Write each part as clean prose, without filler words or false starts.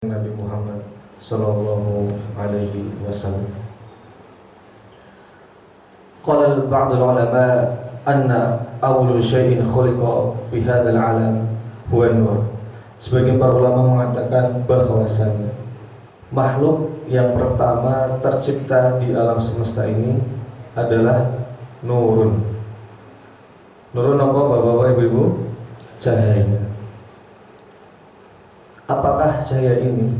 Nabi Muhammad sallallahu alaihi wasallam. Qala ba'd al-ulama anna awwalu syai'in khuliqa fi hadzal 'alam huwa an-nur. Sebagian para ulama mengatakan bahwasanya makhluk yang pertama tercipta di alam semesta ini adalah nurun. Nurun apa Bapak-bapak Ibu-ibu? Cahaya. Apakah cahaya ini?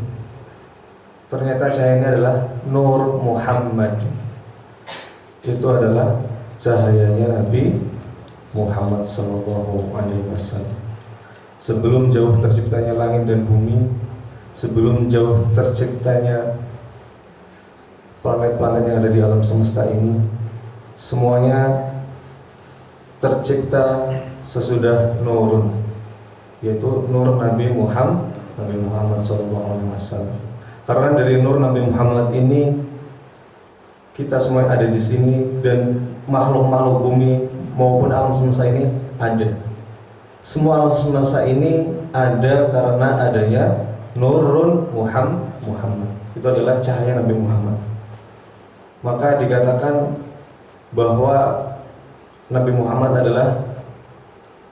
Ternyata cahaya ini adalah Nur Muhammad. Itu adalah cahayanya Nabi Muhammad sallallahu alaihi wasallam. Sebelum jauh terciptanya langit dan bumi, sebelum jauh terciptanya planet-planet yang ada di alam semesta ini, semuanya tercipta sesudah nurun, yaitu nur Nabi Muhammad SAW. Karena dari nur Nabi Muhammad ini kita semua ada di sini, dan makhluk-makhluk bumi maupun alam semesta ini ada. Semua alam semesta ini ada karena adanya nurun Muhammad. Itu adalah cahaya Nabi Muhammad. Maka dikatakan bahwa Nabi Muhammad adalah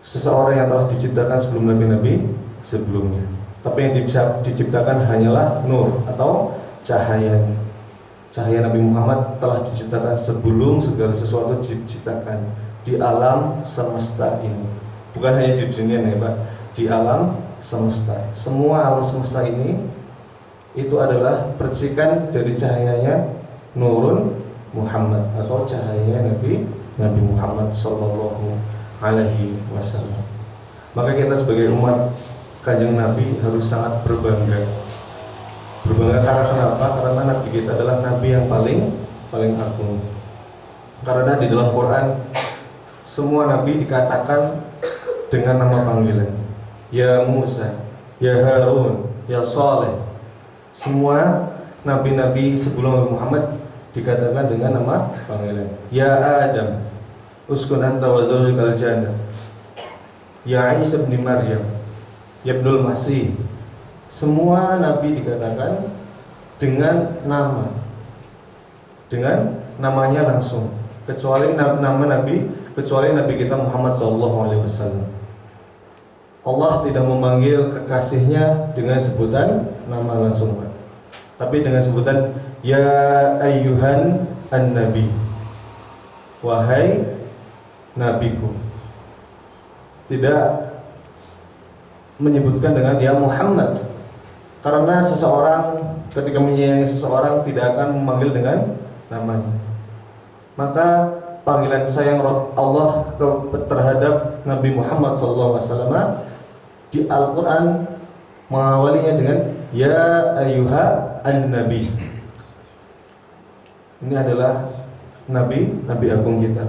seseorang yang telah diciptakan sebelum nabi-nabi sebelumnya. Tapi yang diciptakan hanyalah nur atau cahaya. Cahaya Nabi Muhammad telah diciptakan sebelum segala sesuatu diciptakan di alam semesta ini. Bukan hanya di dunia ya Pak, di alam semesta. Semua alam semesta ini itu adalah percikan dari cahayanya nurun Muhammad atau cahaya Nabi Muhammad sallallahu alaihi wasallam. Maka kita sebagai umat Kanjeng Nabi harus sangat berbangga. Berbangga karena kenapa? Karena Nabi kita adalah Nabi yang paling agung. Karena di dalam Quran semua Nabi dikatakan dengan nama panggilan. Ya Musa, Ya Harun, Ya Saleh. Semua Nabi-Nabi sebelum Nabi Muhammad dikatakan dengan nama panggilan. Ya Adam, uskun anta wa zawjukal jannah. Ya Isa bin Maryam, Ya Abdul Masih. Semua Nabi dikatakan dengan namanya langsung, kecuali nama Nabi, kecuali Nabi kita Muhammad SAW. Allah tidak memanggil kekasihnya dengan sebutan nama langsung, tapi dengan sebutan Ya ayyuhan an-nabi, wahai nabiku. Tidak menyebutkan dengan Ya Muhammad, karena seseorang ketika menyayangi seseorang tidak akan memanggil dengan namanya. Maka panggilan sayang Allah terhadap Nabi Muhammad SAW di Al-Quran mengawalinya dengan Ya ayyuha an-nabi. Ini adalah Nabi agung kita.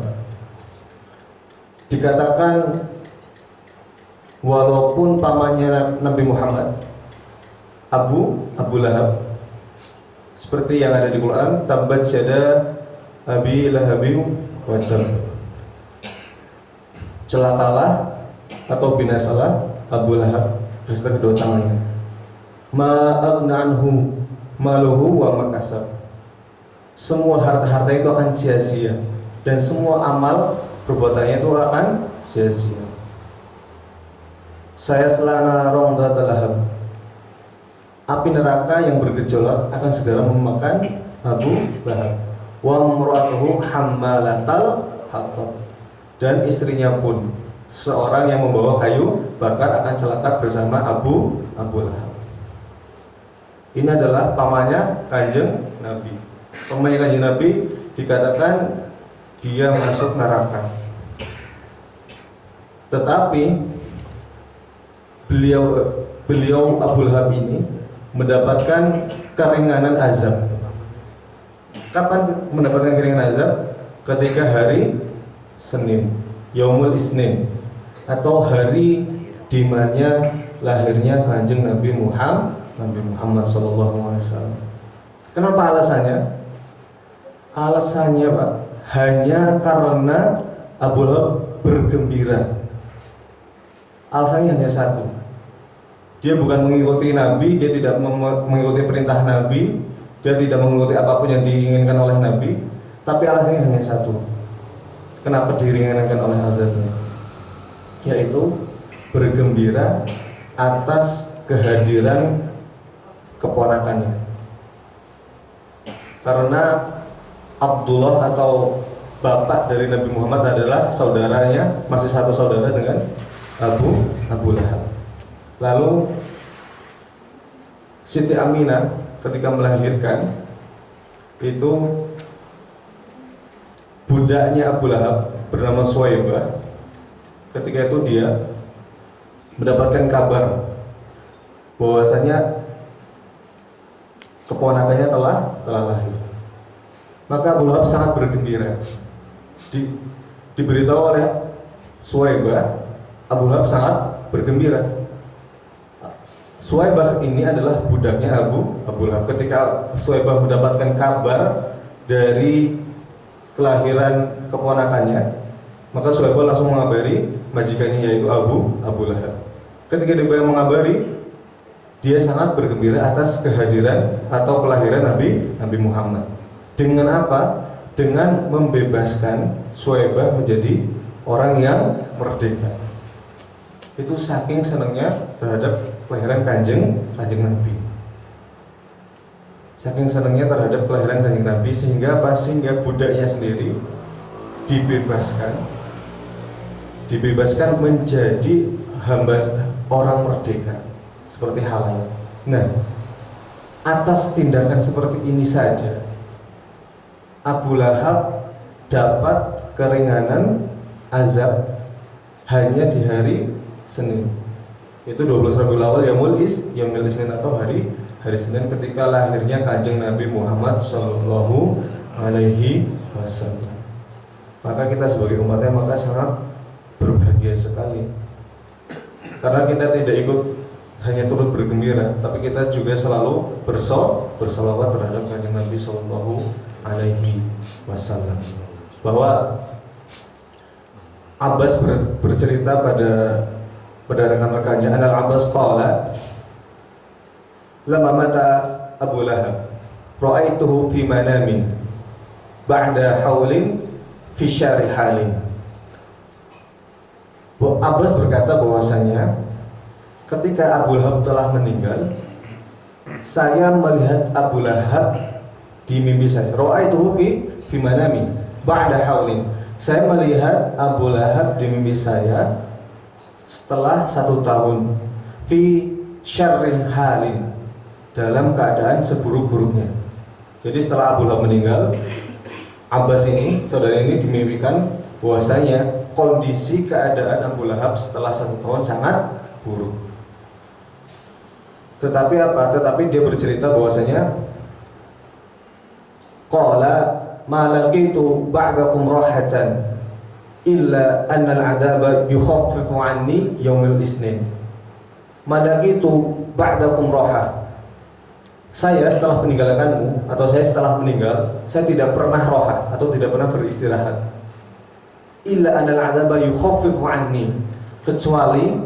Dikatakan walaupun pamannya Nabi Muhammad Abu Lahab, seperti yang ada di Quran, tabbat syada Abi Lahabin wa tab. Celakalah atau binasalah Abu Lahab beserta kedua tangannya. Ma aghna anhu maluhu wa ma kasab. Semua harta-harta itu akan sia-sia, dan semua amal perbuatannya itu akan sia-sia. Saya selana rongdat lahab. Api neraka yang bergejolak akan segera memakan Abu Lahab. Wa muratuhu hammalatal hatab. Dan istrinya pun seorang yang membawa kayu bakar akan celaka bersama Abu Lahab. Ini adalah pamannya Kanjeng Nabi. Pamannya Kanjeng Nabi dikatakan dia masuk neraka. Tetapi beliau Abu Lahab ini mendapatkan keringanan azab. Kapan mendapatkan keringanan azab? Ketika hari Senin, Yaumul Isnin, atau hari di mana lahirnya Kanjeng Nabi Muhammad SAW. Kenapa alasannya? Alasannya Pak, hanya karena Abu Lahab bergembira. Alasannya hanya satu. Dia bukan mengikuti Nabi, dia tidak mengikuti perintah Nabi, dia tidak mengikuti apapun yang diinginkan oleh Nabi, tapi alasannya hanya satu. Kenapa diringankan oleh azabnya? Yaitu bergembira atas kehadiran keponakannya. Karena Abdullah atau bapak dari Nabi Muhammad adalah saudaranya, masih satu saudara dengan Abu Lahab. Lalu Siti Aminah ketika melahirkan itu budaknya Abu Lahab bernama Suwaibah. Ketika itu dia mendapatkan kabar bahwasanya keponakannya telah lahir. Maka Abu Lahab sangat bergembira. Diberitahu oleh Suwaibah, Abu Lahab sangat bergembira. Suwaibah ini adalah budaknya Abu Lahab. Ketika Suwaibah mendapatkan kabar dari kelahiran keponakannya, maka Suwaibah langsung mengabari majikannya yaitu Abu Lahab. Ketika dia mengabari, dia sangat bergembira atas kehadiran atau kelahiran Nabi Muhammad. Dengan apa? Dengan membebaskan Suwaibah menjadi orang yang merdeka. Itu saking senangnya terhadap kelahiran kanjeng Nabi. Saking senangnya terhadap kelahiran kanjeng Nabi sehingga apa? Sehingga budaknya sendiri dibebaskan menjadi hamba orang merdeka seperti halal. Nah, atas tindakan seperti ini saja Abu Lahab dapat keringanan azab hanya di hari Senin. Itu 12 Rabiul Awal Yaumul Isnin atau hari Senin ketika lahirnya kanjeng Nabi Muhammad Sallallahu Alaihi Wasallam. Maka kita sebagai umatnya maka sangat berbahagia sekali, karena kita tidak ikut hanya turut bergembira, tapi kita juga selalu bersolawat terhadap kanjeng Nabi Sallallahu Alaihi Wasallam. Bahwa Abbas bercerita pada rekan-rekannya, Anal Abbas qala lama mata Abu Lahab ra'aituhu fi manami ba'da haulin fi syari halin. Abbas berkata bahwasanya ketika Abu Lahab telah meninggal, saya melihat Abu Lahab di mimpi saya. Ra'aituhu fi manami ba'da haulin. Saya melihat Abu Lahab di mimpi saya setelah 1 tahun, fi syarri halin, dalam keadaan seburuk-buruknya. Jadi setelah Abu Lahab meninggal, Abbas ini, saudara ini dimimpikan bahwasanya kondisi keadaan Abu Lahab setelah 1 tahun sangat buruk. Tetapi apa? Tetapi dia bercerita bahwasanya qala ma laqitu ba'dakum rahatan illa anna al-'adaba yukhaffifu 'anni yaumil isnin. Malakitu ba'dakum raha. Saya setelah meninggalkanmu atau saya setelah meninggal, saya tidak pernah roha atau tidak pernah beristirahat. Illa anna al-'adaba yukhaffifu 'anni, kecuali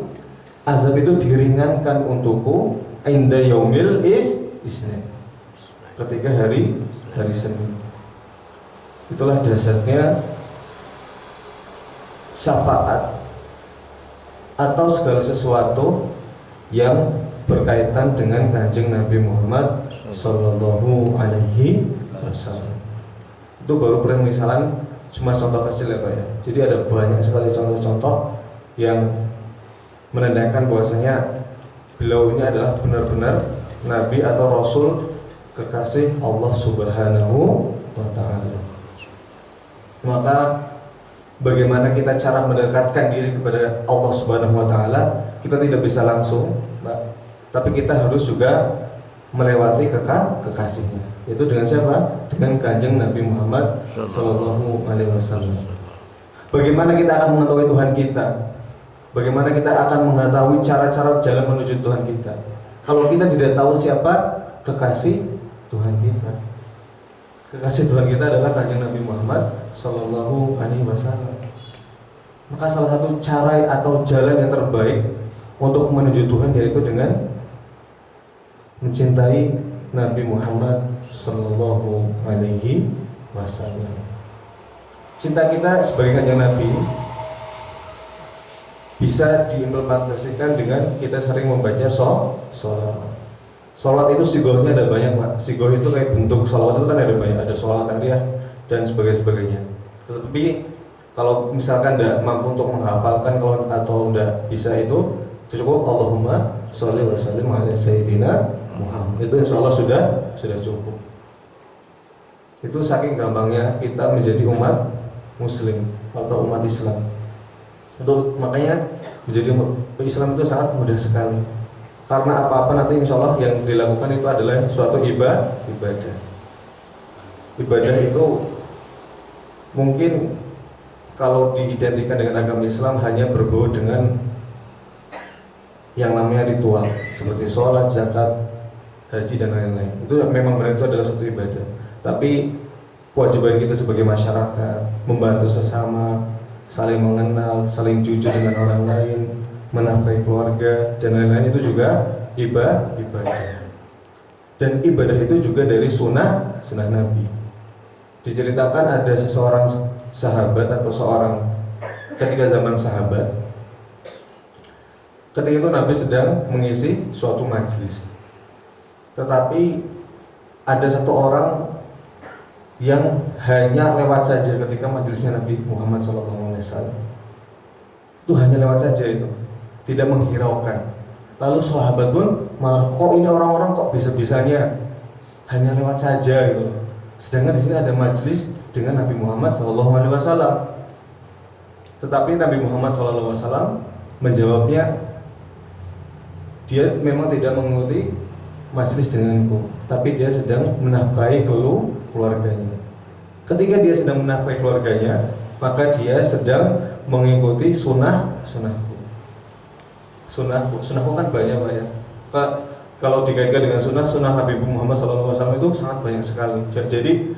azab itu diringankan untukku inda yaumil isnin, ketika hari Senin. Itulah dasarnya syafaat atau segala sesuatu yang berkaitan dengan kanjeng Nabi Muhammad Sallallahu Alaihi Wasallam. Itu baru permisalan, cuma contoh kecil ya Pak ya. Jadi ada banyak sekali contoh-contoh yang menandakan bahwasanya beliau ini adalah benar-benar Nabi atau Rasul kekasih Allah Subhanahu wa Ta'ala. Maka bagaimana kita cara mendekatkan diri kepada Allah Subhanahu wa Ta'ala, kita tidak bisa langsung, Mbak, tapi kita harus juga melewati kekasihnya. Itu dengan siapa? Dengan kanjeng Nabi Muhammad Sallallahu Alaihi Wasallam. Bagaimana kita akan mengetahui Tuhan kita? Bagaimana kita akan mengetahui cara-cara jalan menuju Tuhan kita? Kalau kita tidak tahu siapa kekasih Tuhan kita. Kekasih Tuhan kita adalah kanjeng Nabi Muhammad Sallallahu Alaihi Wasallam. Maka salah satu cara atau jalan yang terbaik untuk menuju Tuhan yaitu dengan mencintai Nabi Muhammad Sallallahu Alaihi Wasallam. Cinta kita sebagai kanjeng Nabi bisa diimplementasikan dengan kita sering membaca sholawat. Sholawat itu sigohnya ada banyak, Pak. Sigoh itu kayak bentuk sholawat itu kan ada banyak, ada sholawat hariah dan sebagainya. Tetapi kalau misalkan tidak mampu untuk menghafalkan atau tidak bisa, itu cukup Allahumma sholli wa sallim ala sayyidina Muhammad. Itu insya Allah sudah cukup. Itu saking gampangnya kita menjadi umat Muslim atau umat Islam. Itu makanya menjadi Islam itu sangat mudah sekali. Karena apa-apa nanti insya Allah yang dilakukan itu adalah suatu ibadah. Ibadah itu mungkin kalau diidentikan dengan agama Islam hanya berbau dengan yang namanya ritual seperti sholat, zakat, haji dan lain-lain. Itu memang benar, itu adalah suatu ibadah. Tapi kewajiban kita sebagai masyarakat membantu sesama, saling mengenal, saling jujur dengan orang lain, menafkahi keluarga dan lain-lain, itu juga ibadah. Dan ibadah itu juga dari sunnah Nabi. Diceritakan ada seseorang sahabat atau seorang ketika zaman sahabat, ketika itu Nabi sedang mengisi suatu majelis, tetapi ada satu orang yang hanya lewat saja ketika majelisnya Nabi Muhammad SAW. Itu hanya lewat saja, itu tidak menghiraukan. Lalu sahabat pun malah, kok ini orang-orang kok bisa-bisanya hanya lewat saja gitu. Sedangkan di sini ada majelis dengan Nabi Muhammad SAW. Tetapi Nabi Muhammad SAW menjawabnya, dia memang tidak mengikuti majelis denganku, tapi dia sedang menafkahi keluarganya. Ketika dia sedang menafkahi keluarganya, maka dia sedang mengikuti sunnahku. Sunnahku kan banyak, Pak ya. Kalau dikaitkan dengan sunnah Nabi Muhammad SAW itu sangat banyak sekali. Jadi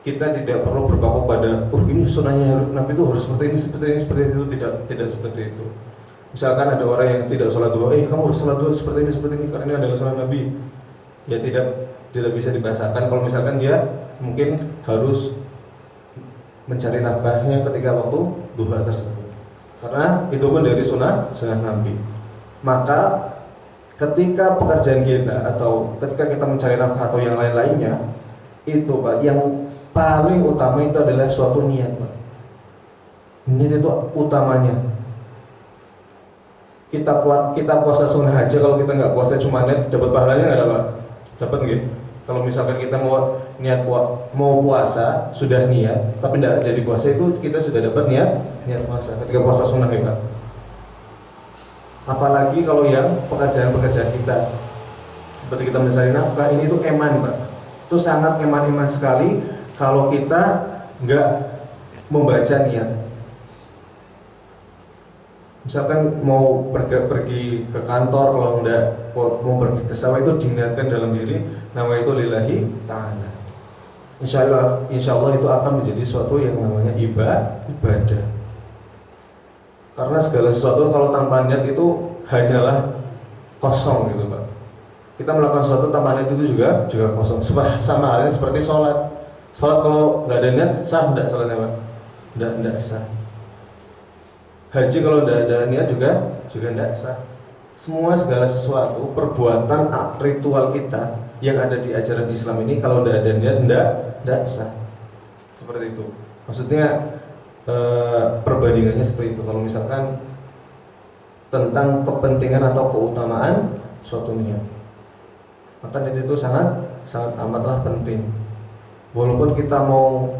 kita tidak perlu berpaku pada, ini sunnahnya Nabi itu harus seperti ini, seperti itu. Tidak seperti itu. Misalkan ada orang yang tidak sholat duha, kamu harus sholat duha seperti ini karena ini adalah sunnah Nabi. Ya tidak bisa dibahasakan. Kalau misalkan dia mungkin harus mencari nafkahnya ketika waktu duha tersebut, karena itu pun dari sunnah Nabi. Maka ketika pekerjaan kita atau ketika kita mencari nafkah atau yang lain-lainnya, itu Pak, yang paling utama itu adalah suatu niat, Pak. Niat itu utamanya. Kita puasa sunnah aja, kalau kita nggak puasa cuma niat, dapat pahalanya nggak dapat? Dapat nggih? Kalau misalkan kita mau puasa sudah niat tapi tidak jadi puasa, itu kita sudah dapat niat puasa ketika puasa sunnah ya, Pak. Apalagi kalau yang pekerjaan kita seperti kita mencari nafkah, ini tuh eman, Pak. Itu sangat eman sekali kalau kita nggak membaca niat. Misalkan mau pergi ke kantor, kalau enggak mau pergi ke sawah, itu diniatkan dalam diri, nama itu lillahi ta'ala. Insya Allah itu akan menjadi suatu yang namanya ibadah. Karena segala sesuatu kalau tanpa niat itu hanyalah kosong gitu, Pak. Kita melakukan sesuatu tanpa niat itu juga kosong. Sama halnya seperti sholat. Sholat kalau nggak ada niat, sah enggak sholatnya, Pak? Enggak sah. Haji kalau tidak ada niat juga tidak sah. Semua segala sesuatu perbuatan ritual kita yang ada di ajaran Islam ini kalau tidak ada niat tidak sah. Seperti itu. Maksudnya perbandingannya seperti itu. Kalau misalkan tentang kepentingan atau keutamaan suatu niat, maka niat itu sangat amatlah penting. Walaupun kita mau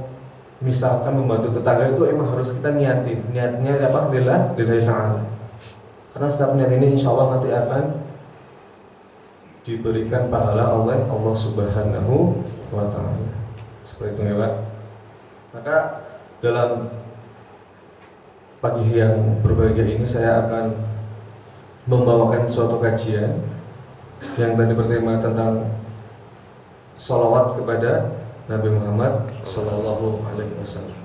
misalkan membantu tetangga, itu emang harus kita niatnya apa? Lillahi ta'ala. Karena setiap niat ini insya Allah nanti akan diberikan pahala oleh Allah Subhanahu wa ta'ala. Seperti itu ya, Pak. Maka dalam pagi yang berbahagia ini saya akan membawakan suatu kajian yang tadi bertema tentang sholawat kepada Nabi Muhammad Sallallahu Alaihi Wasallam.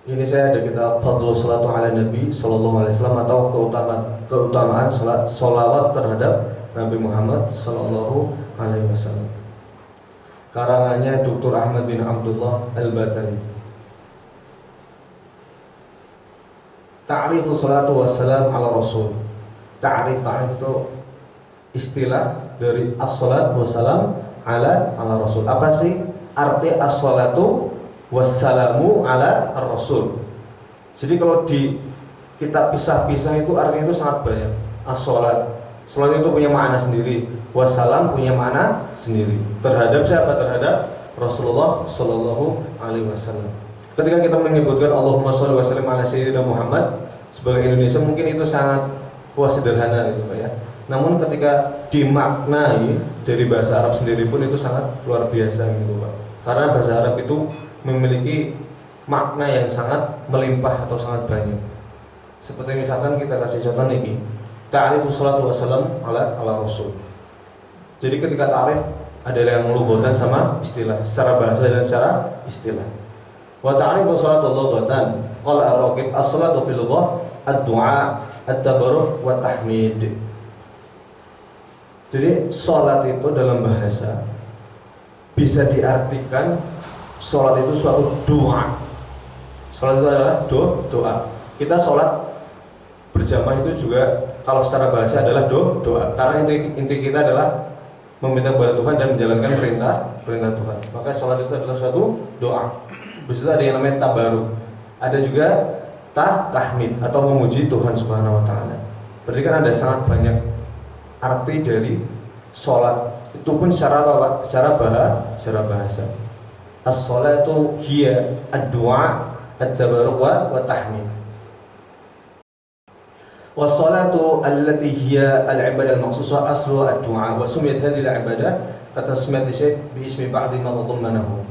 Ini saya ada kitab Fadlul Salatu ala Nabi Sallallahu Alaihi Wasallam, atau keutamaan salawat terhadap Nabi Muhammad Sallallahu Alaihi Wasallam. Karangannya Dr. Ahmad bin Abdullah Al-Batari. Ta'rifu salatu wassalam ala Rasul. Ta'rif itu istilah dari as-salat wassalam ala Rasul. Apa sih arti as-salatu wassalamu ala Rasul? Jadi kalau kita pisah-pisah itu artinya itu sangat banyak. As-salat, salat itu punya makna sendiri, wassalam punya makna sendiri. Terhadap siapa? Terhadap Rasulullah Sallallahu Alaihi Wasallam. Ketika kita menyebutkan Allahumma sholli wa sallim ala sayyidina Muhammad, sebagai Indonesia mungkin itu sangat sederhana gitu Pak ya. Namun ketika dimaknai dari bahasa Arab sendiri pun itu sangat luar biasa gitu Pak. Karena bahasa Arab itu memiliki makna yang sangat melimpah atau sangat banyak. Seperti misalkan kita kasih contoh nih, ta'rifu sholatu wassalam ala Rasul. Jadi ketika ta'rif adalah yang lughatan sama istilah, secara bahasa dan secara istilah. Wa ta'rifu sholatu lughatan, qala ar-raqib as-sholatu fil lughah ad-du'a, at-tabarruk wa tahmid. Jadi sholat itu dalam bahasa bisa diartikan sholat itu suatu doa. Sholat itu adalah doa. Kita sholat berjamaah itu juga kalau secara bahasa adalah doa. Karena inti kita adalah meminta kepada Tuhan dan menjalankan perintah Tuhan. Maka sholat itu adalah suatu doa. Terus itu ada yang namanya tabaruk. Ada juga tahmid atau memuji Tuhan Subhanahu Wa Taala. Berarti kan ada sangat banyak arti dari sholat. Itu pun secara bahasa. As-sholatu hiya ad-du'a, at-tabaruk wa tahmid. Was-sholatu allati hiya al-ibadah al-maqsusah aslu ad-du'a wa sumiyat hadhihi al-ibadah katasmiyat syekh bi ismi ba'di ma tadammanahu.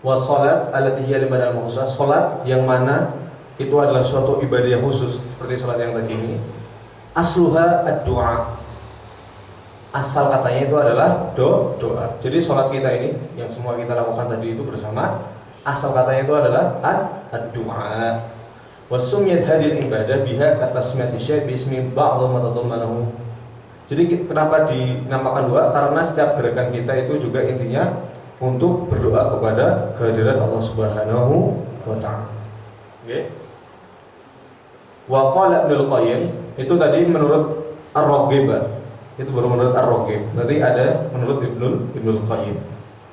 Was-sholat allati hiya al-ibadah al-maqsusah, sholat yang mana itu adalah suatu ibadah yang khusus seperti sholat yang tadi ini. Asluha ad-du'a, asal katanya itu adalah doa. Jadi sholat kita ini yang semua kita lakukan tadi itu bersama, asal katanya itu adalah ad-du'a. Wasumiyat hadil ibadah biha katasmiyati syekh bismi ba'd ma tadammanahu. Jadi kenapa dinamakan doa? Karena setiap gerakan kita itu juga intinya untuk berdoa kepada kehadiran Allah Subhanahu wa Ta'ala. Oke. Wa qala Ibnul Qayyim, itu tadi menurut Ar-Raghib. Itu baru menurut Ar-Raghib. Nanti ada menurut Ibnul Qayyim.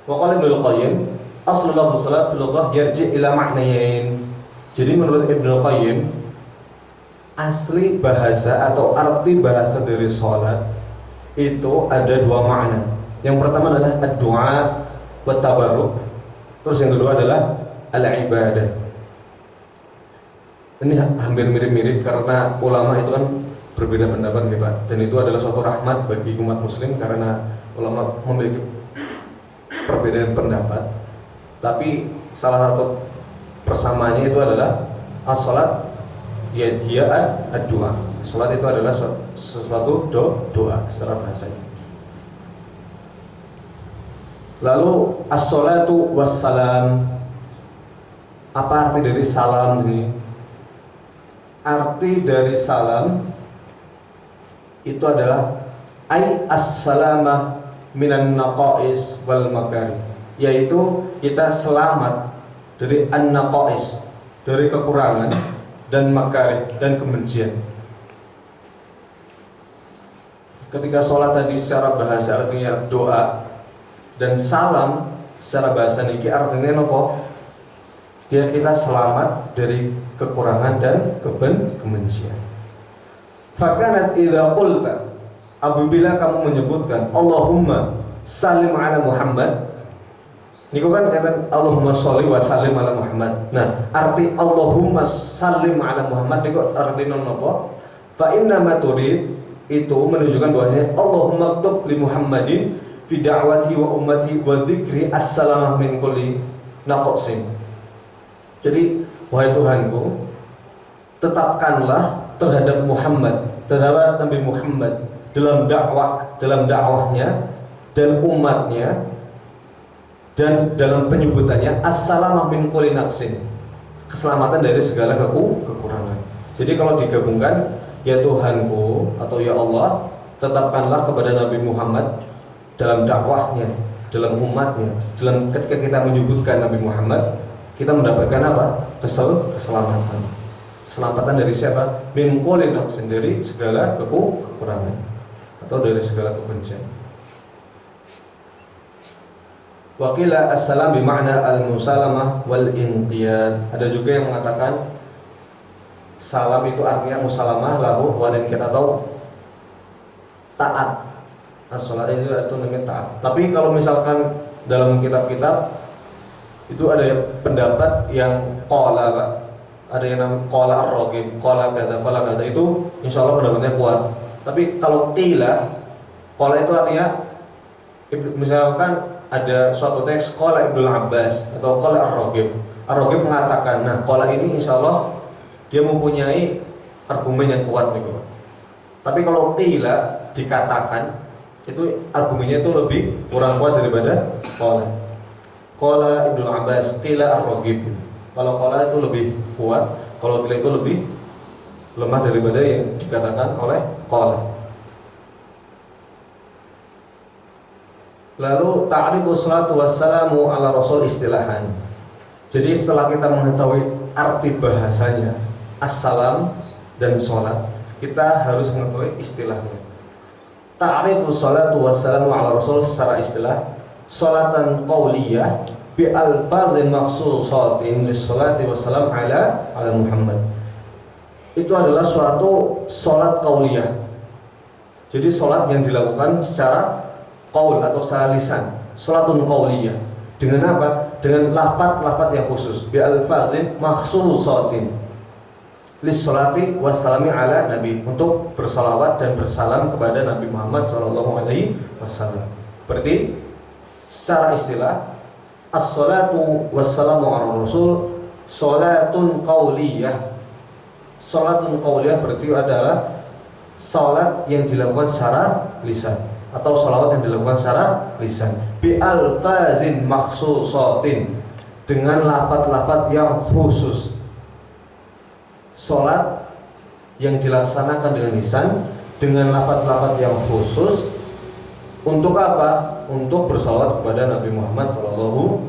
Wa qala Ibnul Qayyim, aslu lafdz salat fil lughah yarji' ila ma'nayain. Jadi menurut Ibnul Qayyim, asli bahasa atau arti bahasa dari salat itu ada dua makna. Yang pertama adalah ad-du'a wa tabarruk. Terus yang kedua adalah al-ibadah. Ini hampir mirip-mirip karena ulama itu kan berbeda pendapat nih Pak, dan itu adalah suatu rahmat bagi umat muslim karena ulama memiliki perbedaan pendapat. Tapi salah satu persamaannya itu adalah as-salat hiya ad-du'a. Salat itu adalah sesuatu doa secara bahasanya. Lalu as-salatu wassalam, apa arti dari salam ini? Arti dari salam itu adalah ay as-salamah minan naqais wal makari, yaitu kita selamat dari an-naqais, dari kekurangan dan makari dan kebencian. Ketika sholat tadi secara bahasa artinya doa, dan salam secara bahasa niki artinya apa? Dia kita selamat dari kekurangan dan kebencian. Fakanat idza qulta, apabila kamu menyebutkan Allahumma salim ala Muhammad, niku kan kata Allahumma sholli wa sallim ala Muhammad. Nah, arti Allahumma salim ala Muhammad niku artinya apa? Fa inna ma turid itu menunjukkan bahwasanya Allahumma tub li Muhammadin fi da'wati wa ummati wa dzikri as-salamah min kulli naqsin. Jadi, wahai Tuhanku, tetapkanlah terhadap Muhammad, terhadap Nabi Muhammad dalam dakwahnya dan umatnya dan dalam penyebutannya as-salamah min kulli naqsin, keselamatan dari segala kekurangan. Jadi kalau digabungkan, ya Tuhanku atau ya Allah, tetapkanlah kepada Nabi Muhammad dalam dakwahnya, dalam umatnya, dalam ketika kita menyebutkan Nabi Muhammad, kita mendapatkan apa? Keselamatan. Keselamatan dari siapa? Min kulli naqsin, dari segala kekurangan atau dari segala kebencian. Wa qila as-salam bimakna al-musalamah wal inqiyad. Ada juga yang mengatakan salam itu artinya musalamah lahu, dan kita tahu taat. As-salat itu namanya taat. Tapi kalau misalkan dalam kitab-kitab itu ada pendapat yang qala, Pak. Ada yang namanya qala ar-raghib, qala kata itu insyaallah pendapatnya kuat. Tapi kalau qila itu artinya misalkan ada suatu teks qala Ibnu Abbas atau qala ar-raghib. Ar-raghib mengatakan, nah qala ini insyaallah dia mempunyai argumen yang kuat gitu. Tapi kalau qila dikatakan, itu argumennya itu lebih kurang kuat daripada qala. Qala Ibnu Abbas, qila ar-raghib. Kalau qala itu lebih kuat, kalau qila itu lebih lemah daripada yang dikatakan oleh qala. Lalu ta'rifu salatu wassalamu ala rasul istilahan. Jadi setelah kita mengetahui arti bahasanya assalam dan sholat, kita harus mengetahui istilahnya. Ta'rifu salatu wassalamu ala rasul secara istilah, sholatan qawliyah bi alfazin makhsusatin lissolati wassalam ala Muhammad. Itu adalah suatu sholat qawliyah. Jadi sholat yang dilakukan secara qaul atau secara lisan, sholatun qawliyah. Dengan apa? Dengan lafaz-lafaz yang khusus, bi alfazin makhsusatin lissolati wassalami ala Nabi, untuk bersalawat dan bersalam kepada Nabi Muhammad SAW. Berarti secara istilah as-salatu wassalamu ala rasul salatun qawliyah. Salatun qawliyah berarti adalah salat yang dilakukan secara lisan atau salawat yang dilakukan secara lisan bi alfazin makhsusatin, dengan lafaz-lafaz yang khusus. Salat yang dilaksanakan dengan lisan dengan lafaz-lafaz yang khusus untuk apa? Untuk bersalawat kepada Nabi Muhammad SAW.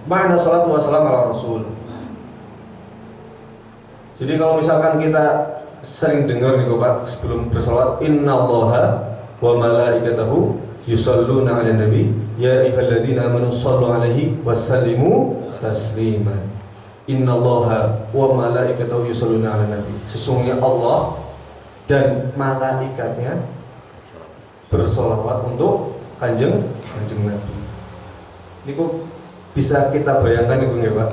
Makna salatu wassalam ala rasul. Jadi kalau misalkan kita sering dengar nih Pak, sebelum bersalawat, innallaha wa malaikatahu yusalluna 'alan nabi ya ayyuhalladzina amanu shallu 'alaihi wasallimu taslima. Innallaha wa malaikatahu yusalluna 'alan nabi. Sesungguhnya Allah dan malaikatnya bersolawat untuk kanjeng Nabi. Ini kok bisa kita bayangkan ibu ya Pak,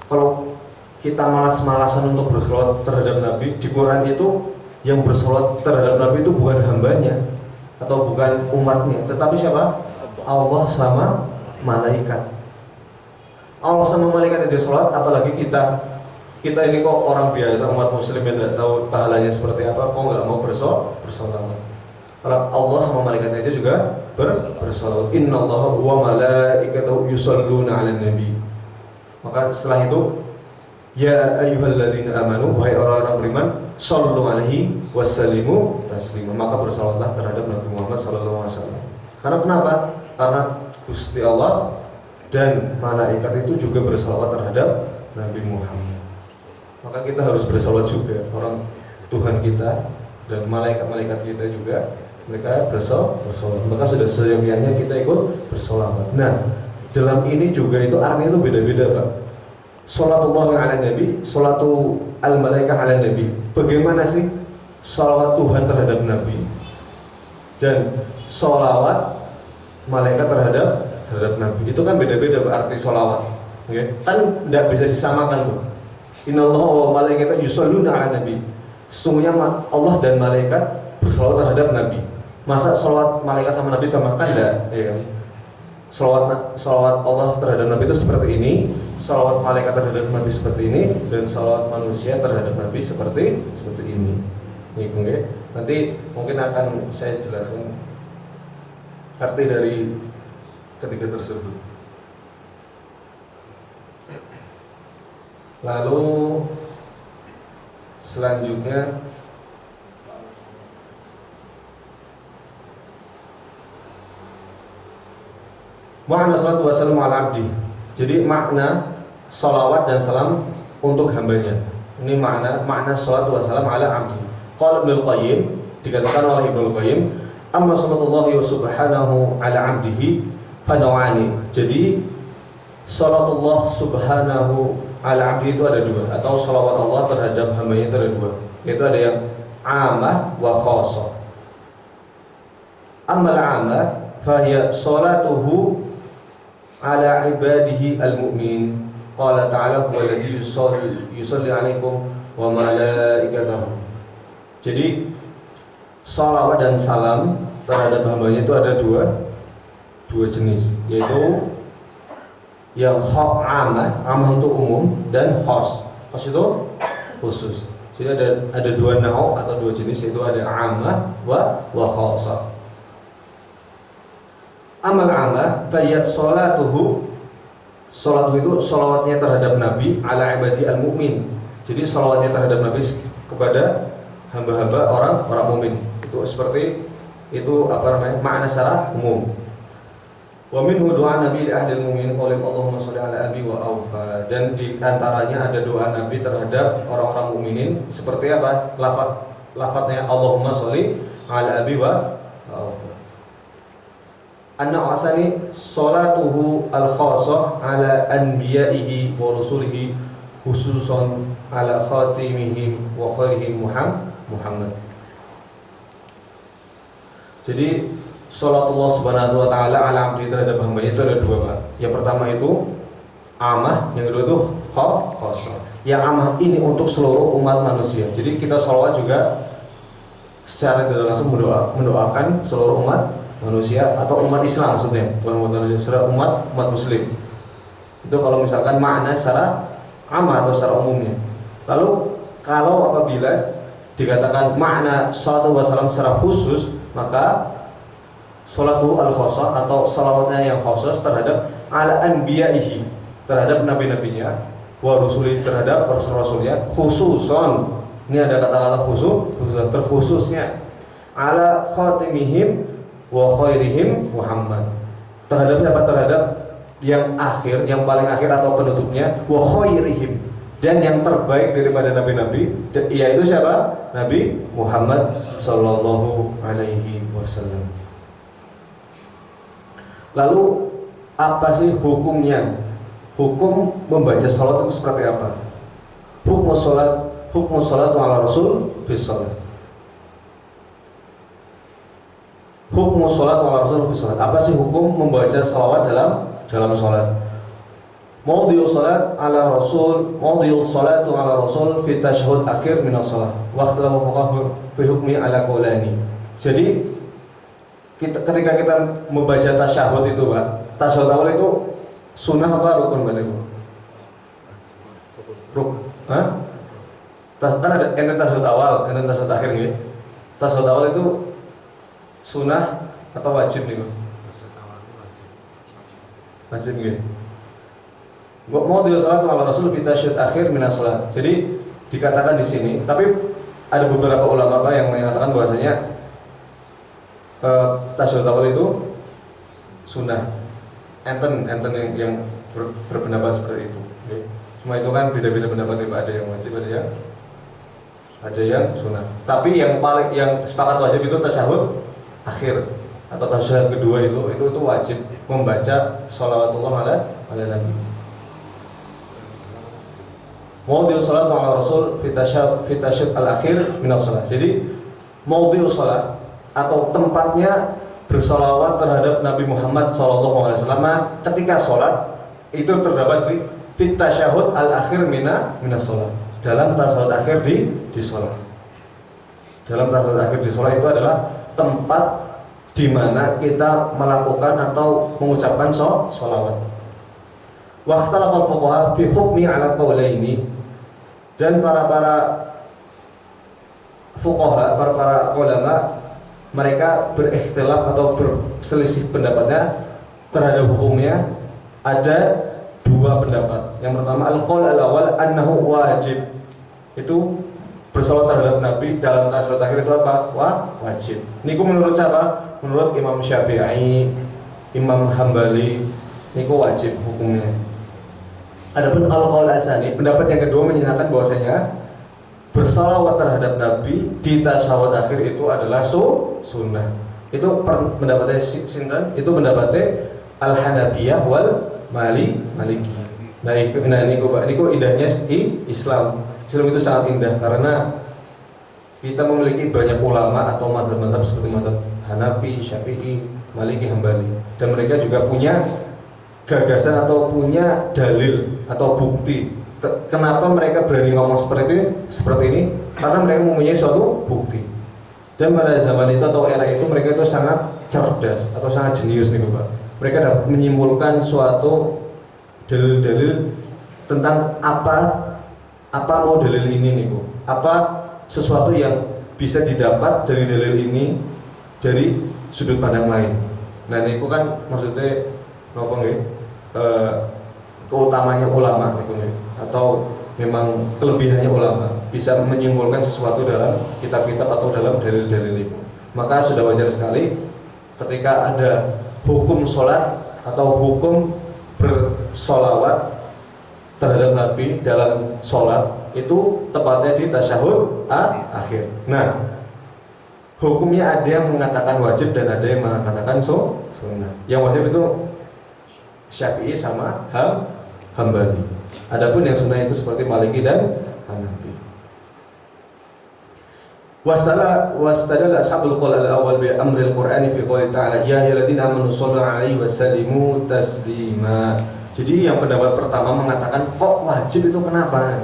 kalau kita malas-malasan untuk bersolawat terhadap Nabi, di Quran itu yang bersolawat terhadap Nabi itu bukan hambanya atau bukan umatnya, tetapi siapa? Allah sama malaikat. Allah sama malaikat itu sholat, apalagi kita ini kok orang biasa, umat muslim yang tidak tahu pahalanya seperti apa, kok nggak mau bersolawat. Karena Allah sama malaikatnya itu juga bersolawat. Innallaha wa malaikatahu yusalluna 'alan nabi. Maka setelah itu, ya ayyuhalladzina amanu, wahai orang-orang beriman, shallu 'alaihi wasallimu taslima. Maka bersalawatlah terhadap Nabi Muhammad SAW. Karena kenapa? Karena Gusti Allah dan malaikat itu juga bersalawat terhadap Nabi Muhammad. Maka kita harus bersalawat juga, orang Tuhan kita dan malaikat-malaikat kita juga, mereka bersalawat. Maka sudah seyogianya kita ikut bersalawat. Nah, dalam ini juga itu artinya itu beda-beda Pak. Salatullah ala nabi, salatu al-malaikah ala nabi. Bagaimana sih salawat Tuhan terhadap Nabi dan salawat malaikat terhadap Nabi? Itu kan beda-beda arti salawat. Okay? Kan tidak bisa disamakan tuh. Innallaha wa malaikatahu yusholluna ala nabi. Sesungguhnya Allah dan malaikat bersalawat terhadap Nabi. Masa salawat malaikat sama Nabi sama kan enggak, ya kan? Salawat Allah terhadap Nabi itu seperti ini, salawat malaikat terhadap Nabi seperti ini, dan salawat manusia terhadap Nabi seperti ini. Nih, okay? Nanti mungkin akan saya jelaskan arti dari ketiga tersebut. Lalu selanjutnya makna salatu wassalamu ala abdi. Jadi makna salawat dan salam untuk hambanya. Ini makna salatu wassalamu ala abdi. Qala Ibnu Qayyim, dikatakan oleh Ibnu Qayyim, amma sallallahu subhanahu ala abdihi fanawani. Jadi salatullah subhanahu ala abdi itu ada dua, atau salawat Allah terhadap hambanya itu ada dua. Yaitu ada yang amah wa khasah. Amma al-amah fahiya salatuhu ala ibadihi al-mu'min. Qala ta'ala huwa alladhi yusalli 'alaikum wa malaikatahu. Jadi salawat dan salam terhadap hambanya itu ada dua jenis, yaitu yang amah itu umum, dan khas itu khusus. Jadi ada dua nau atau dua jenis, yaitu ada amah wa khasah. Amal amah fayat salatuhu itu salawatnya terhadap Nabi ala ibadi al-mu'min. Jadi salawatnya terhadap Nabi kepada hamba-hamba orang mukmin. Itu seperti itu makna secara umum. Wa minhu doa Nabi li ahdil mu'min qul Allahumma shalli ala abi wa aufa. Dan di antaranya ada doa Nabi terhadap orang-orang mukminin seperti apa? Lafadznya Allahumma shalli ala abi wa aufa. Anna asani salatuhu al-khasah ala anbiya'ihi wa rusulihi khususan ala khatimihim wa khairihim Muhammad. Jadi salatullah subhanahu wa ta'ala ala abdi terhadap hambanya itu ada dua, Pak. Yang pertama itu amah, yang kedua itu khasah. Yang amah ini untuk seluruh umat manusia. Jadi kita sholawat juga secara tidak langsung mendoakan seluruh umat manusia, atau umat Islam maksudnya, bukan umat manusia, secara umat muslim. Itu kalau misalkan makna secara amah atau secara umumnya. Lalu kalau apabila dikatakan makna salatu wassalam secara khusus, maka salatu al-khasah atau salawatnya yang khusus terhadap ala anbiya'ihi, terhadap nabi-nabinya, wa rusuli, terhadap rasul-rasulnya, khususon. Ini ada kata-kata khusus, terkhususnya ala khatimihim wa khairihim Muhammad. Terhadap siapa? Terhadap yang akhir, yang paling akhir atau penutupnya, wa khairihim, dan yang terbaik daripada nabi-nabi, yaitu siapa? Nabi Muhammad sallallahu alaihi wasallam. Lalu apa sih hukumnya? Hukum membaca salat itu seperti apa? Hukum salat ala rasul fi salat. Hukum salat ala rasul fi salat. Apa sih hukum membaca salawat dalam salat? Maudhi'u salat ala rasul, maudhi'u salatu ala rasul fi tasyahhud akhir min as-salat. Wa ikhtalafu fuqaha fi hukmi ala qaulani. Jadi ketika kita membaca tasyahud itu, Pak, tasyahud awal itu sunnah apa rukun, Pak Ibu? Kan ada enten tasyahud awal, enten tasyahud akhir nggih. Tasyahud awal itu sunnah atau wajib nih, Pak? Wajib nggih. Mau salat ala Rasul fi tasyahud akhir min as-salat. Jadi dikatakan di sini, tapi ada beberapa ulama Pak yang mengatakan bahwasanya tasyahud awal itu sunnah. Enten yang berpendapat seperti itu. Okay. Cuma itu kan beda-beda pendapat, ada yang wajib, ada yang sunnah. Tapi yang sepakat wajib itu tasyahud akhir atau tasyahud kedua itu wajib membaca sholawatullah ala Nabi. Maudhi'u salat ala Rasul fi tasyahhud al-akhir min as-salat. Jadi maudhi'u salat atau tempatnya bersalawat terhadap Nabi Muhammad SAW ketika sholat itu terdapat di fi tasyahhud al-akhir min as-salat. Dalam tasyahud akhir di sholat. Dalam tasyahud akhir di sholat itu adalah tempat di mana kita melakukan atau mengucapkan sholawat. Waqtalaqal fuqaha fi hukmi ala qaulaini. Dan para fuqaha, para ulama, mereka berikhtilaf atau berselisih pendapatnya terhadap hukumnya. Ada dua pendapat. Yang pertama al-qaul al-awwal annahu wajib. Itu bersolawat terhadap Nabi dalam tasyahud akhir itu apa? Wajib. Niku menurut siapa? Menurut Imam Syafi'i, Imam Hambali, niku wajib hukumnya. Adapun al-qaul asani, pendapat yang kedua menyatakan bahwasanya bersolawat terhadap Nabi di tasyahud akhir itu adalah sunnah. Itu pendapatnya sinten? Itu pendapatnya Al-Hanafiyah wal Maliki. Nah, niku indahnya Islam. Islam itu sangat indah karena kita memiliki banyak ulama atau mazhab-mazhab seperti mazhab Hanafi, Syafi'i, Maliki, Hambali, dan mereka juga punya gagasan atau punya dalil atau bukti. Kenapa mereka berani ngomong seperti ini? Karena mereka mempunyai suatu bukti. Dan pada zaman itu atau era itu mereka itu sangat cerdas atau sangat jenius nih Bapak. Mereka dapat menyimpulkan suatu dalil-dalil tentang apa mau dalil ini nih Bu. Apa sesuatu yang bisa didapat dari dalil ini dari sudut pandang lain. Nah niku kan maksudnya apa nggih? Keutamanya ulama niku nggih, atau memang kelebihannya ulama bisa menyimpulkan sesuatu dalam kitab-kitab atau dalam dalil-dalil itu. Maka sudah wajar sekali ketika ada hukum sholat atau hukum bersolawat terhadap Nabi dalam sholat itu tepatnya di tasyahud akhir. Nah, hukumnya ada yang mengatakan wajib dan ada yang mengatakan sunnah. Yang wajib itu Syafi'i sama Hambali. Adapun yang sunnah itu seperti Maliki dan Hanafi. Wastadalla ashabul qaul al-awwal bi amril Qur'ani fi qouli ta'ala ya ayyuhalladzina amanu shallu 'alaihi wa sallimu taslima. Jadi yang pendapat pertama mengatakan kok wajib itu kenapa?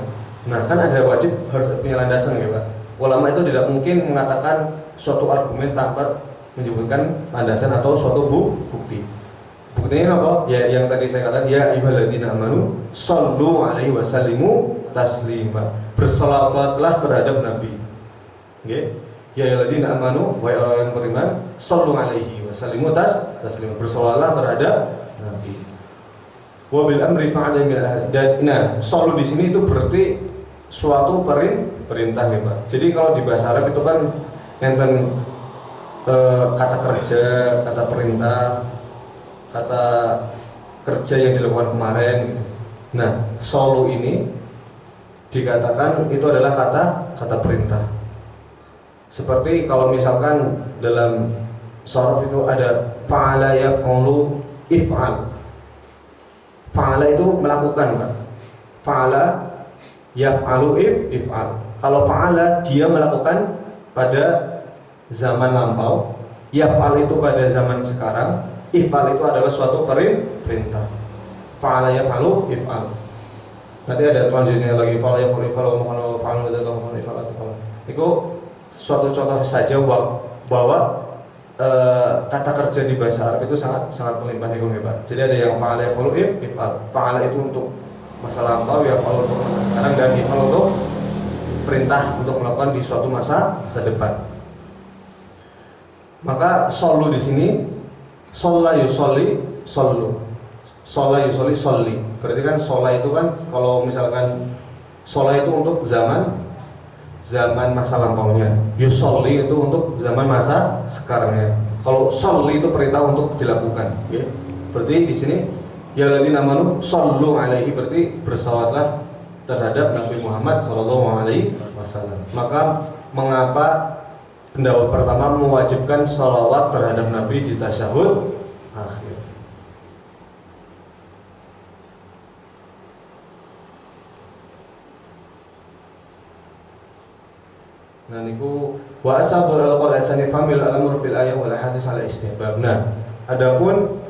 Nah, kan ada wajib harus punya landasan ya, Pak. Ulama itu tidak mungkin mengatakan suatu argumen tanpa menyebutkan landasan atau suatu bukti. Buktinya apa? Ya yang tadi saya katakan ya ayyuhalladzina amanu shallu 'alaihi wa sallimu taslima. Berselawatlah terhadap Nabi. Nggih. Ya ayyuhalladzina amanu wa orang yang beriman shallu 'alaihi wa sallimu taslima. Berselawatlah terhadap Nabi. Wa bil amri fa'ala min dan nah, shallu di sini itu berarti suatu perintah ya, Pak. Jadi kalau di bahasa Arab itu kan enten kata kerja, kata perintah, kata kerja yang dilakukan kemarin gitu. Nah, shallu ini dikatakan itu adalah kata perintah. Seperti kalau misalkan dalam sharaf itu ada fa'ala yaf'alu if'al. Fa'ala itu melakukan, Pak. Fa'ala yaf'alu if'al. Kalau fa'ala dia melakukan pada zaman lampau, yaf'al itu pada zaman sekarang, if'al itu adalah suatu perintah. Fa'ala yaf'alu if'al. Nanti ada transisinya lagi fa'ala yaf'alu if'al. Itu suatu contoh saja bahwa kata kerja di bahasa Arab itu sangat melimpah ya Pak. Jadi ada yang fa'ala yaf'alu if'al. Fa'ala itu untuk masa lampau, yaf'al untuk masa sekarang, dan if'al untuk perintah untuk melakukan di suatu masa depan. Maka shallu di sini shalla yusolli shallu. Shalla yusolli sholli. Berarti kan shalla itu kan kalau misalkan shalla itu untuk zaman masa lampaunya, yusolli itu untuk zaman masa sekarangnya. Kalau sholli itu perintah untuk dilakukan, ya. Berarti di sini ya alladzina amanu shallu 'alaihi berarti bersalawatlah terhadap Nabi Muhammad SAW. Maka mengapa pendapat pertama mewajibkan salawat terhadap Nabi di tasyahud akhir? Nah niku wa asabul alqal asani famil al-amr fil ayat wal hadis ala istihbab. Nah, adapun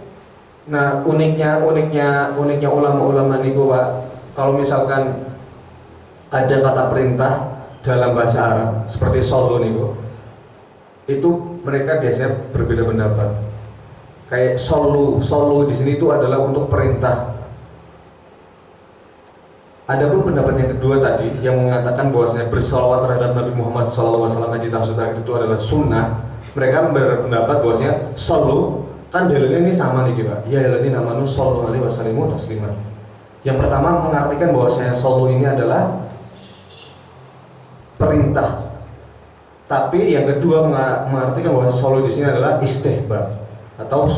uniknya ulama-ulama niku Pak, kalau misalkan ada kata perintah dalam bahasa Arab seperti shallu niku, itu mereka biasanya berbeda pendapat. Kayak shallu di sini itu adalah untuk perintah. Adapun pendapat yang kedua tadi yang mengatakan bahwasanya bersalawat terhadap Nabi Muhammad SAW di tasyahud akhir itu adalah sunnah, mereka berpendapat bahwasanya shallu kan dalilnya ini sama nih Pak. Ya alladzina amanu shallu 'alaihi wa sallimu taslima. Yang pertama mengartikan bahwasanya solu ini adalah perintah. Tapi yang kedua mengartikan bahwa solu di sini adalah istihbab atau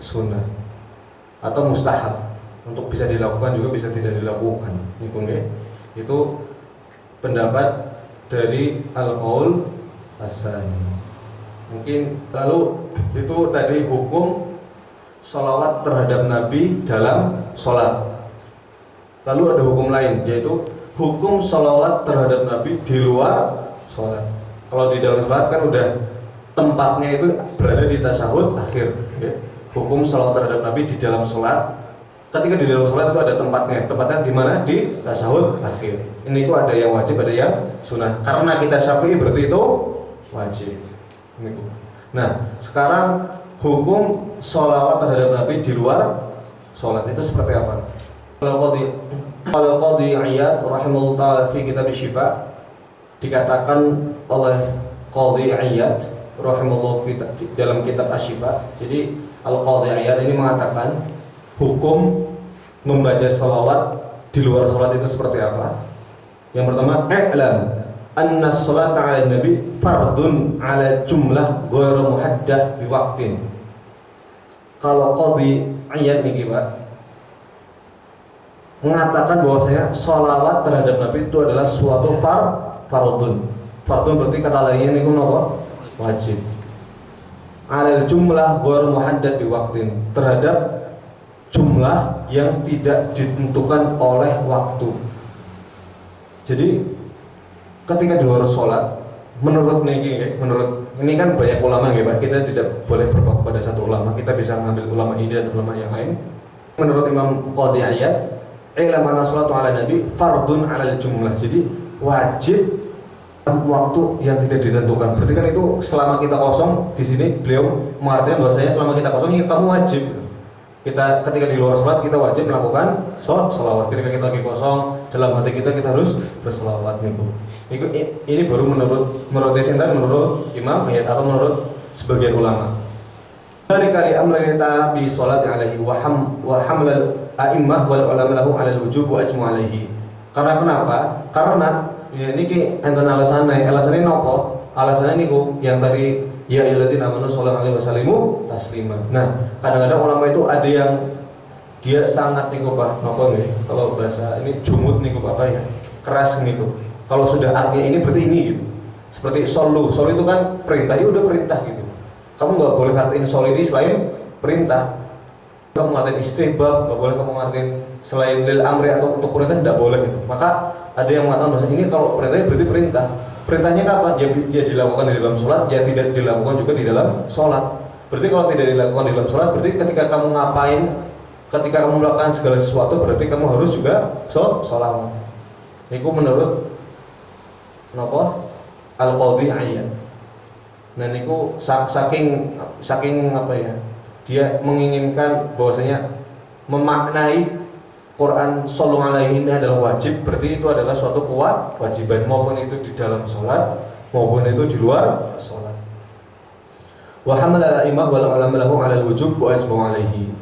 sunnah atau mustahab. Untuk bisa dilakukan juga bisa tidak dilakukan. Itu pendapat dari Al-Qaul As-Sani. Mungkin lalu itu tadi hukum sholawat terhadap Nabi dalam sholat. Lalu ada hukum lain, yaitu hukum sholawat terhadap Nabi di luar sholat. Kalau di dalam sholat kan udah tempatnya itu berada di tasyahud akhir. Hukum sholawat terhadap Nabi di dalam sholat, ketika di dalam sholat itu ada tempatnya. Tempatnya di mana? Di tasyahud akhir. Ini itu ada yang wajib, ada yang sunnah. Karena kita Syafi'i berarti itu wajib. Nah, sekarang hukum sholawat terhadap Nabi di luar sholat itu seperti apa? Al-Qadhi Iyad rahimahullah ta'ala fi kitab Syifa, dikatakan oleh Qadhi Iyad rahimahullah dalam kitab Asy-Syifa. Jadi Al-Qadhi Iyad ini mengatakan hukum membaca sholawat di luar sholat itu seperti apa? Yang pertama, i'lam anna sholata 'ala nabi fardun 'ala jumlah ghairu muhaddah bi waqtin. Kalau Qadhi Iyad niki Pak mengatakan bahwasanya sholawat terhadap Nabi itu adalah suatu fardun. Fardun berarti kata lainnya niku napa? Wajib. 'Alal jumlah ghairu muhaddad bi waqtin, terhadap jumlah yang tidak ditentukan oleh waktu. Jadi ketika di luar sholat, menurut ini kan banyak ulama ya Pak, kita tidak boleh berpaku pada satu ulama, kita bisa mengambil ulama ini dan ulama yang lain. Menurut Imam Qadhi Iyad, i'lam anna sholatu 'ala nabi fardun 'alal jumlah. Jadi wajib waktu yang tidak ditentukan. Berarti kan itu selama kita kosong, di sini beliau mengartikan bahwasanya selama kita kosong ini kamu wajib. Kita ketika di luar sholat kita wajib melakukan sholawat. Ketika kita lagi kosong dalam hati kita harus berselawat niku. Ini baru menurut Imam atau menurut sebagian ulama. Dari kali amrita bi sholat alaihi wa hamlal a'immah wal ulama lahu 'alal wujub wa ajmu alaihi. Karena kenapa? Karena ya niki enten alasannya nopo? Alasannya niku yang tadi ya ayyuhalladzina amanu shollu alaihi wasallimu taslima. Nah, kadang-kadang ulama itu ada yang dia sangat niku Pak, nopo nggih? Kalau bahasa ini jumud niku Pak ya. Keras niku. Kalau sudah artinya ini berarti ini gitu. Seperti solu itu kan perintah, ya udah perintah gitu. Kamu nggak boleh ngatain solu ini selain perintah. Kamu ngatain istihbab, nggak boleh kamu ngatain selain lil amri atau untuk perintah, tidak boleh gitu. Maka ada yang mengatakan bahasa ini kalau perintahnya berarti perintah. Perintahnya kapan? Ya dilakukan di dalam sholat, ya tidak dilakukan juga di dalam sholat. Berarti kalau tidak dilakukan di dalam sholat, berarti ketika kamu ngapain, ketika kamu melakukan segala sesuatu, berarti kamu harus juga sholat. Ini menurut Al-Qadhi Iyad. Nah niku saking apa ya? Dia menginginkan bahwasanya memaknai Quran sallallahu alaihi ini adalah wajib, berarti itu adalah suatu kewajiban, maupun itu di dalam sholat maupun itu di luar sholat. Wa hamala al-imam wal ulama lahu 'ala al-wujub wa ajmu alaihi.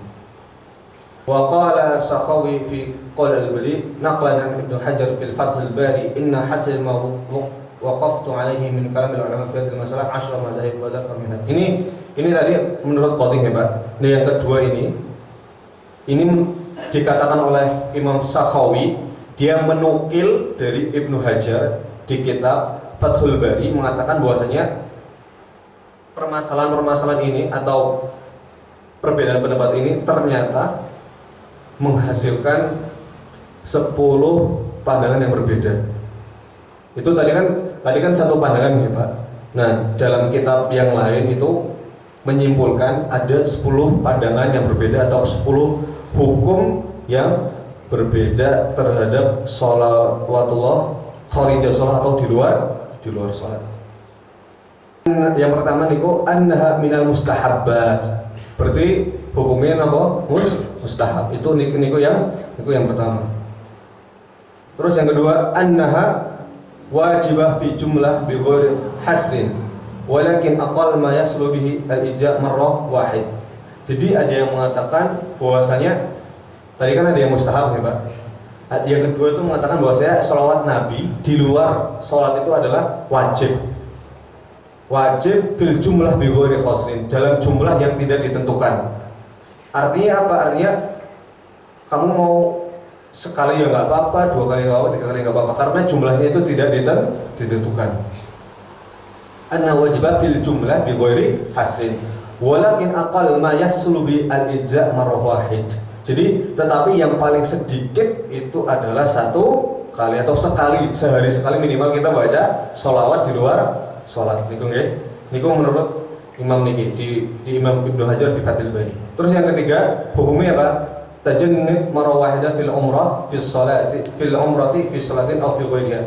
Wa qala Sakhawi fi qaul al-Bari naqlan an Ibnu Hajar fil Fath al-Bari inna hasil ma waqaftu alaihi min kalam al-ulama fi hadhihi al-masalah 10 madhahib wa dzakar minha. Ini tadi menurut Qadhi ya Pak. Nah yang kedua ini dikatakan oleh Imam Sakhawi, dia menukil dari Ibnu Hajar di kitab Fathul Bari mengatakan bahwasanya permasalahan ini atau perbedaan pendapat ini ternyata menghasilkan 10 pandangan yang berbeda. Itu tadi kan satu pandangan ya Pak. Nah, dalam kitab yang lain itu menyimpulkan ada 10 pandangan yang berbeda atau 10 hukum yang berbeda terhadap sholawatullah kharijah sholat atau di luar sholat. Yang pertama niku annaha minal mustahabbat. Berarti hukumnya apa? Mustahab. Itu niku yang pertama. Terus yang kedua annaha wajibah fi jumlah bi ghairi hasrin walakin aqall ma yaslu bihi al-ijza' marrah wahid. Jadi ada yang mengatakan bahwasanya Tadi kan ada yang mustahab ya Pak. Yang kedua itu mengatakan bahwasanya sholawat Nabi di luar sholat itu adalah wajib. Wajib fil jumlah bi ghairi khosrin, dalam jumlah yang tidak ditentukan. Artinya apa? Artinya kamu mau sekali ya nggak apa-apa, 2 kali nggak apa-apa, 3 kali nggak apa-apa, karena jumlahnya itu tidak ditentukan. Anna wajibah fil jumlah bi ghairi hasrin. Walakin aqal ma yahsulu bi al-ijza' marrah wahid. Jadi tetapi yang paling sedikit itu adalah 1 kali atau sekali, sehari sekali minimal kita baca sholawat di luar sholat. Niku nggih. Niku menurut Imam niki di Imam Ibnu Hajar fi Fathul Bari. Terus yang ketiga, hukumnya apa? Tajannub marrah wahidah fil umrah fi sholati fil umrati fi sholatin aw fi ghairiha.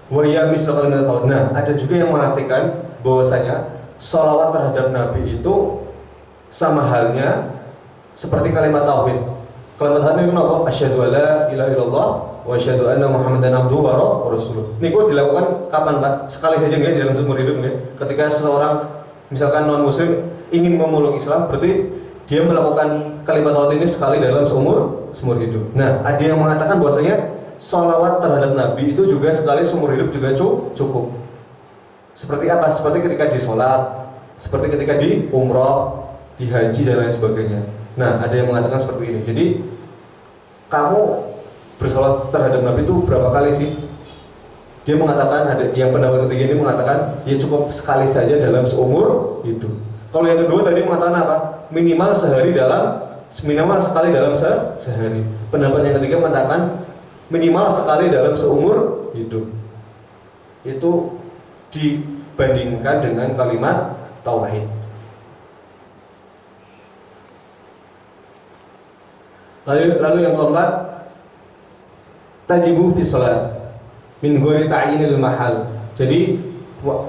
Wa ya misal qaulina. Nah, ada juga yang mengatakan bahwasanya sholawat terhadap Nabi itu sama halnya seperti kalimat tauhid. Kalimat tauhid itu apa? Asyhadu alla ilaha illallah wa asyhadu anna Muhammadan abduhu wa rasuluh. Niku dilakukan kapan, Pak? Sekali saja nggih dalam seumur hidup nggih. Ketika seseorang misalkan non muslim ingin memeluk Islam, berarti dia melakukan kalimat tauhid ini sekali dalam seumur hidup. Nah, ada yang mengatakan bahwasanya sholawat terhadap Nabi itu juga sekali seumur hidup juga cukup. Seperti apa? Seperti ketika di sholat, seperti ketika di umroh, di haji dan lain sebagainya. Nah, ada yang mengatakan seperti ini. Jadi kamu bersolat terhadap Nabi itu berapa kali sih? Dia mengatakan, ada yang pendapat ketiga ini mengatakan ya cukup sekali saja dalam seumur hidup. Kalau yang kedua tadi mengatakan apa? Minimal sekali dalam sehari. Pendapat yang ketiga mengatakan minimal sekali dalam seumur hidup. Itu dibandingkan dengan kalimat tauhid. Lalu yang keempat, tajibu fi salat min ghairi ta'yinil mahal. Jadi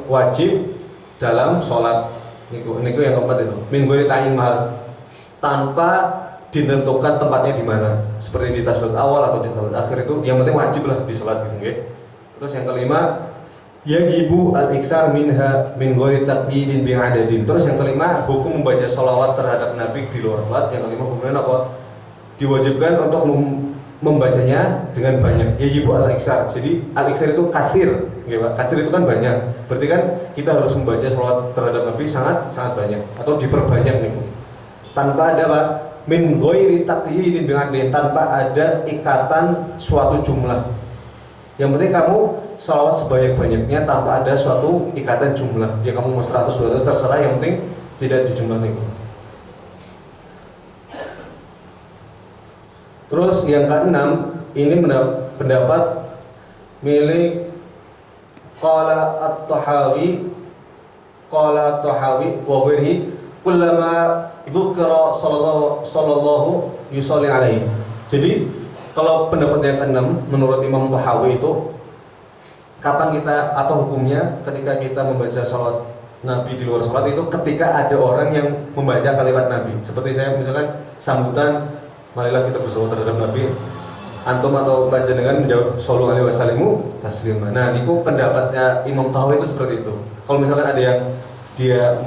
wajib dalam salat. Niku yang keempat itu. Min ghairi ta'yin mahal, tanpa ditentukan tempatnya di mana. Seperti di tasyahud awal atau di tasyahud akhir itu yang penting wajib lah di salat gitu nggih. Terus yang kelima, yajibu al-iksar minha min ghairi taqyidin bi adadin. Terus yang kelima, hukum membaca sholawat terhadap Nabi di luar salat. Yang kelima hukumnya apa? Diwajibkan untuk membacanya dengan banyak. Yajibu al-iksar. Jadi al-iksar itu kasir, nggih Pak. Kasir itu kan banyak. Berarti kan kita harus membaca sholawat terhadap Nabi sangat banyak atau diperbanyak nih. Tanpa ada Pak, min ghairi taqyidin bi adadin, tanpa ada ikatan suatu jumlah. Yang penting kamu sholawat sebanyak-banyaknya tanpa ada suatu ikatan jumlah. Ya kamu mau 100 200 terserah, yang penting tidak dijumlah itu. Terus yang keenam, ini pendapat milik qala at-Tahawi wa ghairihi kullama dzukira sallallahu yusalli alaihi. Jadi kalau pendapat yang keenam menurut Imam Tahawi itu, kapan kita atau hukumnya ketika kita membaca salat Nabi di luar salat itu ketika ada orang yang membaca kalimat Nabi. Seperti saya misalkan sambutan, marilah kita bersolawat terhadap Nabi. Antum atau panjenengan menjawab sallallahu alaihi wasallam taslima. Nah, niku pendapatnya Imam Tahawi itu seperti itu. Kalau misalkan ada yang dia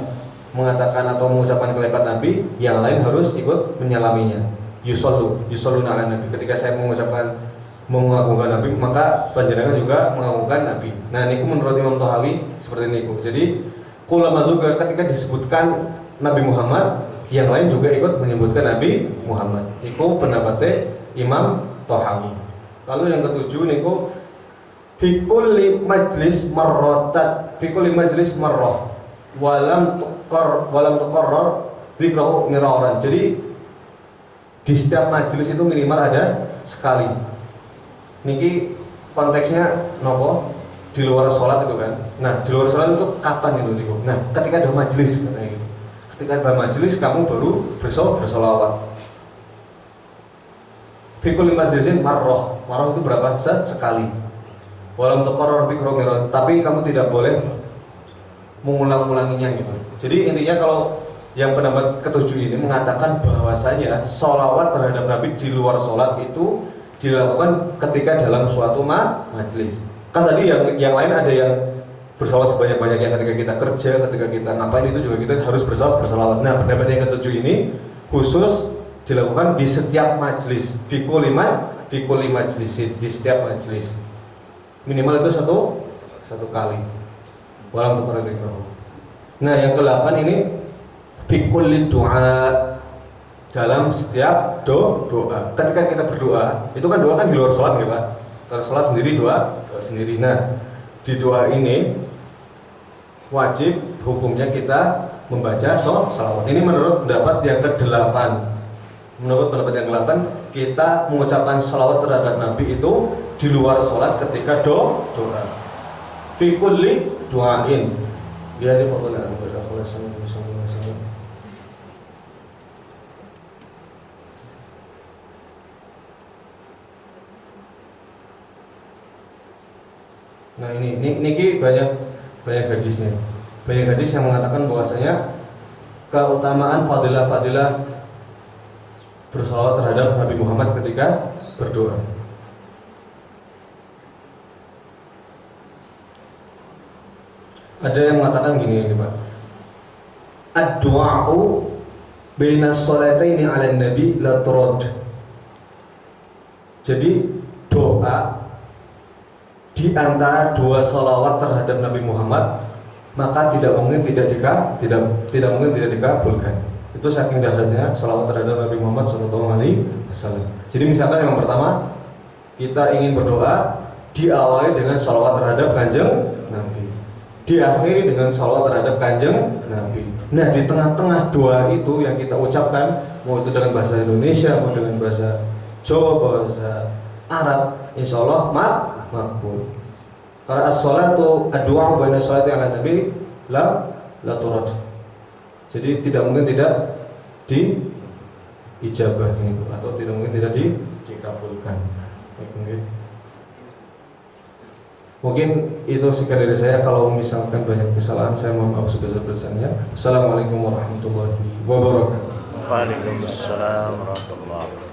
mengatakan atau mengucapkan kalimat Nabi, yang lain harus ikut menyalaminya. Yusalluna ala Nabi. Ketika saya mengagungkan Nabi, maka panjenengan juga mengagungkan Nabi. Nah, niku menurut Imam Tahawi seperti niku. Jadi, ulama juga ketika disebutkan Nabi Muhammad, yang lain juga ikut menyebutkan Nabi Muhammad. Iku pendapatnya Imam Tahawi. Lalu yang ketujuh niku fi kulli majlis marratan, fi kulli majlis marrah walam tuqarrar dzikrahu miraran. Jadi di setiap majelis itu minimal ada sekali. Niki konteksnya nopo? Di luar sholat itu kan. Nah, di luar sholat itu kapan itu niku? Nah, ketika ada majelis katanya gitu. Ketika ada majelis kamu baru bersolawat. Fikul majlisin marroh itu berapa? Sekali. Walam tuqarrar dzikru miran. Tapi kamu tidak boleh mengulang-ulanginya gitu. Jadi intinya kalau yang pendapat ketujuh ini mengatakan bahwasanya sholawat terhadap Nabi di luar sholat itu dilakukan ketika dalam suatu majelis. Kan tadi yang lain ada yang bersolawat sebanyak-banyaknya ketika kita kerja, ketika kita ngapain itu juga kita harus bersolawat. Nah, pendapat yang ketujuh ini khusus dilakukan di setiap majelis, fi kulli majlisin, di setiap majelis. Minimal itu satu kali. Walam tuqarriru. Nah, yang ke-8 ini fi kulli du'a, dalam setiap doa. Ketika kita berdoa, itu kan doa kan di luar sholat ya Pak. Kalau sholat sendiri doa sendiri. Nah, di doa ini wajib hukumnya kita membaca salawat. Ini menurut pendapat yang ke-8. Menurut pendapat yang ke-8, kita mengucapkan salawat terhadap Nabi itu di luar sholat ketika doa. Fi kulli du'ain. Ya di foto lah. Nah ini banyak hadisnya. Banyak hadis yang mengatakan bahwasanya keutamaan fadilah bersalawat terhadap Nabi Muhammad ketika berdoa. Ada yang mengatakan gini Pak. Ad-du'a'u baina sholataini 'ala nabi la turad. Jadi doa di antara dua salawat terhadap Nabi Muhammad maka tidak mungkin tidak dikabulkan. Itu saking dahsyatnya salawat terhadap Nabi Muhammad SAW. Jadi misalkan yang pertama kita ingin berdoa, diawali dengan salawat terhadap kanjeng Nabi, diakhiri dengan salawat terhadap kanjeng Nabi. Nah di tengah-tengah doa itu yang kita ucapkan, mau itu dengan bahasa Indonesia, mau dengan bahasa Jawa, bahasa Arab, insya Allah makbul. Karena as-salatu ad-du'a baina sholati 'ala nabi la turad. Jadi tidak mungkin tidak diijabah gitu, atau tidak mungkin tidak dikabulkan. Mungkin itu sekian dari saya. Kalau misalkan banyak kesalahan, saya mohon maaf sebesar-besarnya. Assalamualaikum warahmatullahi wabarakatuh. Waalaikumsalam warahmatullahi wabarakatuh.